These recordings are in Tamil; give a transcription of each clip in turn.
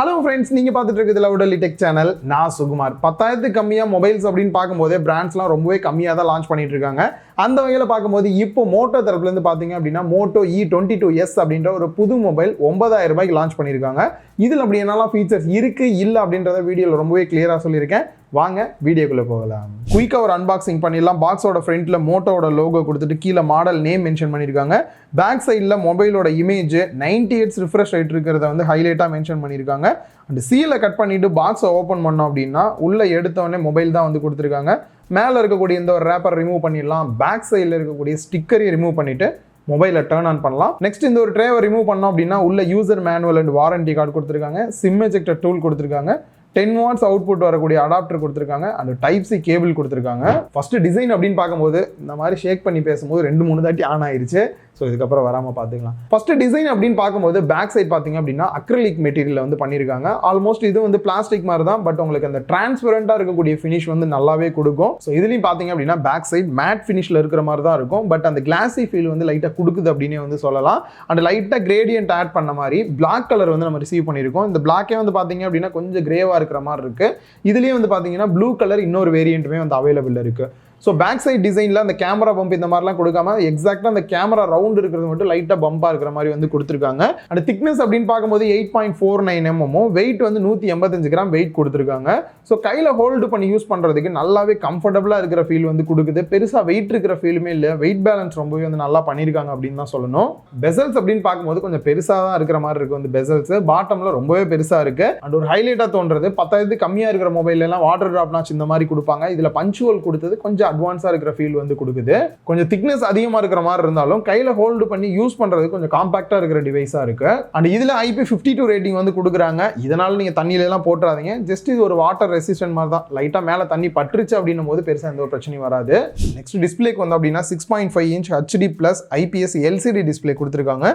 Hello friends, நீங்க பார்த்துட்டு இருக்கிறது Loudoli Tech Channel. நான் சுகுமார். 10,000 கம்மியா மொபைல்ஸ் அப்படின்னு பார்க்கும்போது பிராண்ட்ஸ்லாம் ரொம்பவே கம்மியா தான் லான்ச் பண்ணிட்டு இருக்காங்க. அந்த வகையில பார்க்கும்போது இப்போ மோட்டோ தரப்புல இருந்து பாத்தீங்க அப்படின்னா Moto E22s அப்படின்ற ஒரு புது மொபைல் 9,000 ரூபாய்க்கு லான்ச் பண்ணிருக்காங்க. இதுல அப்படி என்னெல்லாம் ஃபீச்சர்ஸ் இருக்கு இல்ல அப்படின்றத வீடியோல ரொம்பவே கிளியரா சொல்லியிருக்கேன். வாங்க வீடியோக்குள்ள போகலாம். குயிக்கா ஒரு அன்பாக்சிங் பண்ணிடலாம். பாக்ஸோட ஃப்ரண்ட்ல மோட்டோட லோகோ கொடுத்துட்டு கீழே மாடல் நேம் மென்ஷன் பண்ணியிருக்காங்க. பேக் சைடில் மொபைலோட இமேஜ் 90 Hz ரிஃப்ரெஷ் ரேட் இருக்கிறத வந்து ஹைலைட்டாக மென்ஷன் பண்ணியிருக்காங்க. அண்ட் சீலை கட் பண்ணிட்டு பாக்ஸை ஓப்பன் பண்ணோம் அப்படின்னா உள்ள எடுத்தவொடனே மொபைல் தான் வந்து கொடுத்துருக்காங்க. மேலே இருக்கக்கூடிய இந்த ஒரு ரேப்பர் ரிமூவ் பண்ணிடலாம். பேக் சைடில் இருக்கக்கூடிய ஸ்டிக்கரையும் ரிமூவ் பண்ணிட்டு மொபைலை டர்ன் ஆன் பண்ணலாம். நெக்ஸ்ட் இந்த ஒரு ட்ரேவை ரிமூவ் பண்ணோம் அப்படின்னா உள்ள user manual and warranty card கொடுத்துருக்காங்க. சிம் எஜெக்டர் டூல் கொடுத்துருக்காங்க. 10 watts அவுட்புட் வரக்கூடிய அடாப்டர் கொடுத்துருக்காங்க. அந்த டைப் சி கேபிள் கொடுத்துருக்காங்க. ஃபர்ஸ்ட் டிசைன் அப்படின்னு பார்க்கும்போது இந்த மாதிரி ஷேக் பண்ணி பேசும்போது 2-3 தாட்டி ஆன் ஆயிருச்சு. ஸோ இதுக்கப்புறம் வராமல் பார்த்துக்கலாம். ஃபர்ஸ்ட் டிசைன் அப்படின்னு பார்க்கும்போது பேக் சைட் பார்த்தீங்க அப்படின்னா அக்ரிலிக் மெட்டீரியல் வந்து பண்ணியிருக்காங்க. ஆல்மோஸ்ட் இது வந்து பிளாஸ்டிக் மாதிரி தான், பட் உங்களுக்கு அந்த டிரான்ஸ்பரண்டாக இருக்கக்கூடிய ஃபினிஷ் வந்து நல்லாவே கொடுக்கும். ஸோ இதுலையும் பார்த்தீங்க அப்படின்னா பேக் சைட் மேட் ஃபினிஷில் இருக்கிற மாதிரி தான் இருக்கும், பட் அந்த கிளாசி ஃபீல் வந்து லைட்டாக கொடுக்குது அப்படின்னே வந்து சொல்லலாம். அந்த லைட்டாக கிரேடியன்ட் ஆட் பண்ண மாதிரி பிளாக் கலர் வந்து நம்ம ரிசீவ் பண்ணியிருக்கோம். இந்த பிளாக்கே வந்து பார்த்தீங்க அப்படின்னா கொஞ்சம் கிரேவாக இருக்கிற மாதிரி இருக்கு. இதுலேயும் வந்து பார்த்தீங்கன்னா ப்ளூ கலர் இன்னொரு வேரியண்ட்டுமே வந்து அவைலபிள் இருக்கு. ஸோ பேக் சைட் டிசைனில் அந்த கேமரா பம்ப் இந்த மாதிரிலாம் கொடுக்காம எக்ஸாக்டாக அந்த கேமரா ரவுண்ட் இருக்கிறது மட்டும் லைட்டாக பம்பாக இருக்கிற மாதிரி வந்து கொடுத்துருக்காங்க. அந்த திக்னஸ் அப்படின்னு பார்க்கும்போது 8.49 mm, வெயிட் வந்து 185 கிராம் வெயிட் கொடுத்துருக்காங்க. ஸோ கையில் ஹோல்டு பண்ணி யூஸ் பண்ணுறதுக்கு நல்லாவே கம்ஃபர்டபுளாக இருக்கிற ஃபீல் வந்து கொடுக்குது. பெருசாக வெயிட் இருக்கிற ஃபீலுமே இல்லை. வெயிட் பேலன்ஸ் ரொம்பவே வந்து நல்லா பண்ணியிருக்காங்க அப்படின்னு தான் சொல்லணும். பெசல்ஸ் அப்படின்னு பார்க்கும்போது கொஞ்சம் பெருசாக தான் இருக்கிற மாதிரி இருக்கு. வந்து பெசல்ஸ் பாட்டமில் ரொம்பவே பெருசாக இருக்கு. அண்ட் ஒரு ஹைலைட்டாக தோன்றது 10,000 கம்மியாக இருக்கிற மொபைல் எல்லாம் வாட்டர் டிராப் நாச் இந்த மாதிரி கொடுப்பாங்க. இதில் பஞ்சுவல் கொடுத்தது கொஞ்சம் அட்வான்ஸா இருக்கிற ஃபீல் வந்து கொடுக்குது. கொஞ்சம் திக்னஸ் அதிகமா இருக்கிற மாதிரி இருந்தாலும் கையில ஹோல்டு பண்ணி யூஸ் பண்றது கொஞ்சம் காம்பாக்டா இருக்கிற டிவைஸா இருக்கு. அண்ட் இதுல IP52 ரேட்டிங் வந்து கொடுக்குறாங்க. இதனால நீங்க தண்ணியில எல்லாம் போட்டுறாதீங்க. ஜஸ்ட் இது ஒரு வாட்டர் ரெசிஸ்டன்ட் மாதிரி தான். லைட்டா மேல தண்ணி பற்றுச்சு அப்படின்னும் போது பெருசா எந்த ஒரு பிரச்சனையும் வராது. நெக்ஸ்ட் டிஸ்பிளேக்கு வந்து அப்படின்னா 6.5 inch HD+ IPS LCD display கொடுத்துருக்காங்க.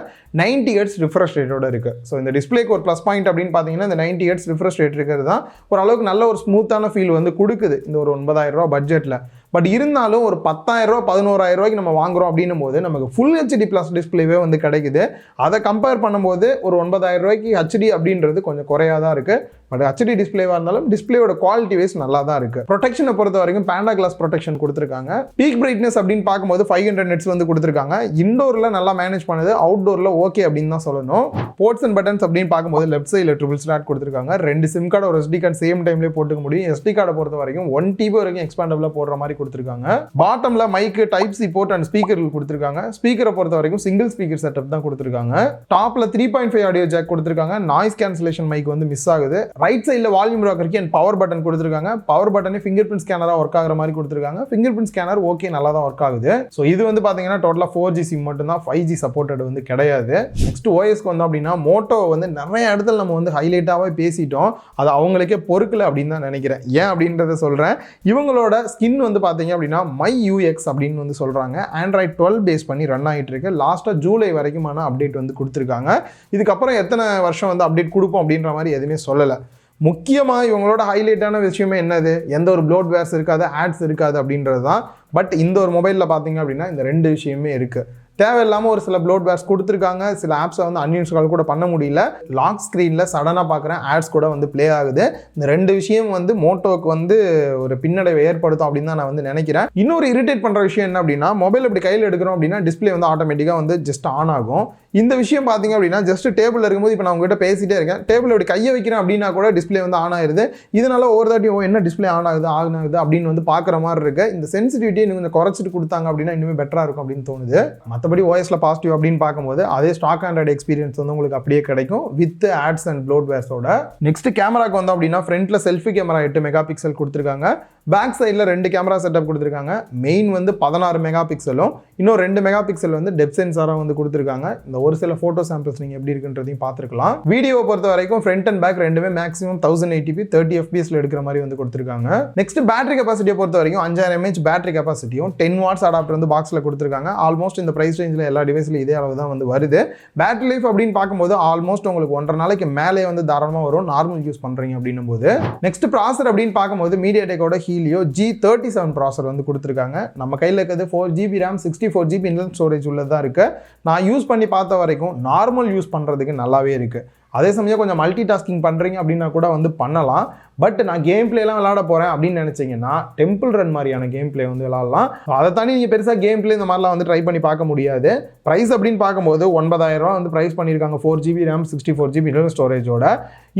90 Hz ரிஃப்ரெஷ் ரேட்டோட இருக்கு. ஸோ இந்த டிஸ்பிளேக்கு ஒரு ப்ளஸ் பாயிண்ட் அப்படின்னு பாத்தீங்கன்னா இந்த 90 Hz ரிஃப்ரெஷ் ரேட் இருக்கிறது தான் ஓரளவுக்கு நல்ல ஒரு ஸ்மூத்தான ஃபீல் வந்து கொடுக்குது இந்த ஒரு 9,000 ரூபாய் பட்ஜெட்ல. பட் இருந்தாலும் ஒரு 10,000 ரூபா 11,000 ரூபாய்க்கு நம்ம வாங்குறோம் அப்படின்னும் போது நமக்கு ஃபுல் HD+ டிஸ்பிளேவே வந்து கிடைக்குது. அதை கம்பேர் பண்ணும்போது ஒரு 9,000 ரூபாய்க்கு HD அப்படின்றது கொஞ்சம் குறையா தான் இருக்கு. பட் HD டிஸ்பிளேவா இருந்தாலும் டிஸ்பிளேயோட குவாலிட்டி வைஸ் நல்லா தான் இருக்கு. ப்ரொடெக்ஷனை பொறுத்த வரைக்கும் பேண்டா கிளாஸ் ப்ரொடெக்ஷன் கொடுத்துருக்காங்க. பீக் பிரைட்னஸ் அப்படின்னு பார்க்கும்போது 500 nits வந்து கொடுத்துருக்காங்க. இண்டோர்ல நல்லா மேனேஜ் பண்ணுது, அவுட்டோர்ல ஓகே அப்படின்னு தான் சொல்லணும். போர்ட்ஸ் அண்ட் பட்டன்ஸ் அப்படின்னு பார்க்கும்போது லெஃப்ட் சைடில் ட்ரிபிள் ஸ்லாட் கொடுத்துருக்காங்க. 2 சிம் கார்டு ஒரு SD கார்டு சேம் டைம்லேயே போட்டுக்க முடியும். SD கார்டை பொறுத்த வரைக்கும் 1 TB வரைக்கும் எக்ஸ்பாண்டபிளா போடுற மாதிரி கொடுத்துருக்காங்க. பாட்டம்ல மைக்கு டைப் சி போர்ட் அண்ட் ஸ்பீக்கர்கள் கொடுத்துருக்காங்க. ஸ்பீக்கரை பொறுத்த வரைக்கும் சிங்கிள் ஸ்பீக்கர் செட்டப் தான் கொடுத்துருக்காங்க. டாப்ல 3.5 ஆடியோ ஜாக் கொடுத்துருக்காங்க. நாய்ஸ் கேன்சலேஷன் மைக் வந்து மிஸ் ஆகுது. ரைட் சைடில் வால்யூம் ராக்கருக்கு அண்ட் பவர் பட்டன் கொடுத்துருக்காங்க. பவர் பட்டனே ஃபிங்கர் பிரிண்ட் ஸ்கேனராக ஒர்க் ஆகிற மாதிரி கொடுத்துருக்காங்க. ஃபிங்கர் பிரிண்ட் ஸ்கேனர் ஓகே நல்லா தான் ஒர்க் ஆகுது. ஸோ இது வந்து பார்த்தீங்கன்னா டோட்டலாக 4G சிம் மட்டும் தான், 5G சப்போர்ட்டட் வந்து கிடையாது. நெக்ஸ்ட் ஓஎஸ்க்கு வந்து அப்படின்னா மோட்டோ வந்து நிறைய இடத்துல நம்ம வந்து ஹைலைட்டாகவே பேசிட்டோம். அது அவங்களுக்கே பொறுக்கல அப்படின்னு தான் நினைக்கிறேன். ஏன் அப்படின்றத சொல்கிறேன். இவங்களோட ஸ்கின் வந்து பார்த்தீங்க அப்படின்னா MyUX அப்படின்னு வந்து சொல்கிறாங்க. Android 12 பேஸ் பண்ணி ரன் ஆகிட்டு இருக்கு. லாஸ்ட்டாக ஜூலை வரைக்குமான அப்டேட் வந்து கொடுத்துருக்காங்க. இதுக்கப்புறம் எத்தனை வருஷம் வந்து அப்டேட் கொடுப்போம் அப்படின்ற மாதிரி எதுவுமே சொல்லலை. முக்கியமாக இவங்களோட ஹைலைட்டான விஷயமே என்னது, எந்த ஒரு ப்ளோட்வேர்ஸ் இருக்காது, ஆட்ஸ் இருக்காது அப்படின்றது தான். பட் இந்த ஒரு மொபைலில் பார்த்தீங்க அப்படின்னா இந்த 2 விஷயமே இருக்குது. தேவையில்லாமல் ஒரு சில ப்ளோட்வேர்ஸ் கொடுத்துருக்காங்க. சில ஆப்ஸை வந்து அன்இன்ஸ்டால் கூட பண்ண முடியல. லாக் ஸ்க்ரீனில் சடனாக பார்க்குறேன் ஆட்ஸ் கூட வந்து ப்ளே ஆகுது. இந்த 2 விஷயம் வந்து மோட்டோவுக்கு வந்து ஒரு பின்னடைவை ஏற்படுத்தும் அப்படின்னு தான் நான் வந்து நினைக்கிறேன். இன்னொரு இரிட்டேட் பண்ணுற விஷயம் என்ன அப்படின்னா, மொபைல் இப்படி கையில் எடுக்கிறோம் அப்படின்னா டிஸ்பிளே வந்து ஆட்டோமேட்டிக்காக வந்து ஜஸ்ட் ஆன் ஆகும். இந்த விஷயம் பார்த்தீங்க அப்படின்னா ஜஸ்ட் டேபிள் இருக்கும்போது இப்போ நான் உங்ககிட்ட பேசிட்டே இருக்கேன், டேபிள் இப்படி கையை வைக்கிறேன் அப்படின்னா கூட டிஸ்பிளே வந்து ஆன் ஆயிருது. இதனால ஒவ்வொரு தாட்டியும் என்ன டிஸ்பிளே ஆன் ஆகுது அப்படின்னு வந்து பார்க்குற மாதிரி இருக்கு. இந்த சென்சிட்டிவிட்டி இன்னும் கொஞ்சம் குறைச்சிட்டு கொடுத்தாங்க அப்படின்னா இன்னுமே பெட்டராக இருக்கும் அப்படின்னு தோணுது. மற்றபடி ஓஎஸ்ல பாசிட்டிவ் அப்படின்னு பார்க்கும்போது அதே ஸ்டாக் ஆண்ட்ராய்டு எக்ஸ்பீரியன்ஸ் வந்து உங்களுக்கு அப்படியே கிடைக்கும் வித் ஆட்ஸ் அண்ட் ப்ளோட்வேர்ஸோட. நெக்ஸ்ட் கேமராக்கு வந்து அப்படின்னா ஃப்ரண்ட்ல செல்ஃபி கேமரா 8 மெகா பிக்சல் கொடுத்துருக்காங்க. பேக் சைடில் 2 கேமரா செட்டப் கொடுத்துருக்காங்க. மெயின் வந்து 16 மெகா பிக்சலும் இன்னும் 2 மெகா பிக்சல் வந்து டெப்த் சென்சாராக வந்து கொடுத்துருக்காங்க. இந்த ஒரு சில ஃபோட்டோ சாம்பிள்ஸ் நீங்கள் எப்படி இருக்குன்றதையும் பார்த்துருக்கலாம். வீடியோ பொறுத்த வரைக்கும் ஃப்ரண்ட் அண்ட் பேக் ரெண்டுமே மேக்ஸிமம் 1080p 30 fps எடுக்கிற மாதிரி வந்து கொடுத்துருக்காங்க. நெக்ஸ்ட் பேட்டரி கெப்பாசிட்டியை பொறுத்த வரைக்கும் 5000 mAh பேட்டரி கெப்பாசிட்டியும் 10 watts அடாப்டர் வந்து பாக்ஸில் கொடுத்துருக்காங்க. ஆல்மோஸ்ட் இந்த பிரைஸ் ரேஞ்சில் எல்லா டிவைஸ்லையும் இதே அளவு தான் வந்து வருது. பேட்டரி லைஃப் அப்படின்னு பார்க்கும்போது ஆல்மோஸ்ட் உங்களுக்கு 1.5 நாளைக்கு மேலே வந்து தாராளமாக வரும் நார்மல் யூஸ் பண்ணுறீங்க அப்படின்னும் போது. நெக்ஸ்ட் ப்ராசர் அப்படின்னு பார்க்கும்போது மீடியாடெக்கோட ஹீலியோ G37 ப்ராசர் வந்து கொடுத்துருக்காங்க. நம்ம கையில் இருக்கிறது 4GB RAM 64GB internal storage உள்ளதாக இருக்குது. நான் யூஸ் பண்ணி பார்த்த வரைக்கும் நார்மல் யூஸ் பண்ணுறதுக்கு நல்லாவே இருக்குது. அதே சமயம் கொஞ்சம் மல்டி டாஸ்கிங் பண்ணுறீங்க அப்படின்னா கூட வந்து பண்ணலாம். பட் நான் கேம் பிளேலாம் விளாட போகிறேன் அப்படின்னு நினச்சிங்கன்னா டெம்பிள் ரன் மாதிரியான கேம் பிளே வந்து விளாட்லாம். அதை தாண்டி நீங்கள் பெருசாக கேம் பிளே இந்த மாதிரிலாம் வந்து ட்ரை பண்ணி பார்க்க முடியாது. ப்ரைஸ் அப்படின்னு பார்க்கும்போது 9,000 வந்து ப்ரைஸ் பண்ணியிருக்காங்க. 4GB RAM 64GB internal ஸ்டோரேஜோட.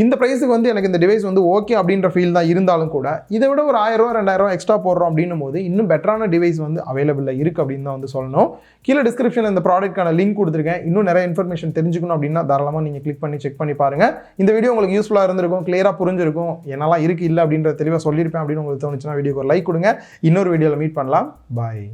இந்த ப்ரைஸுக்கு வந்து எனக்கு இந்த டிவைஸ் வந்து ஓகே அப்படின்ற ஃபீல் தான் இருந்தாலும் கூட இதை விட ஒரு 1000 2000 எக்ஸ்ட்ரா போடுறோம் அப்படின்னும் போது இன்னும் பெட்டரான டிவைஸ் வந்து அவைலபிளாக இருக்குது அப்படின்னு தான் வந்து சொல்லணும். கீழே டிஸ்கிரிப்ஷனில் இந்த ப்ராடக்ட்கான லிங்க் கொடுத்துருக்கேன். இன்னும் நிறைய இன்ஃபர்மேஷன் தெரிஞ்சுக்கணும் அப்படின்னா தாராளமாக நீங்கள் கிளிக் பண்ணி செக் பண்ணி பாருங்கள். இந்த வீடியோ உங்களுக்கு யூஸ்ஃபுல்லாக இருந்திருக்கும், கிளியராக புரிஞ்சிருக்கும், என்னெல்லாம் இருக்குது இல்லை அப்படின்ற தெளிவாக சொல்லியிருப்பேன் அப்படின்னு உங்களுக்கு தோணுச்சுன்னா வீடியோக்கு ஒரு லைக் கொடுங்க. இன்னொரு வீடியோவில் மீட் பண்ணலாம். பாய்.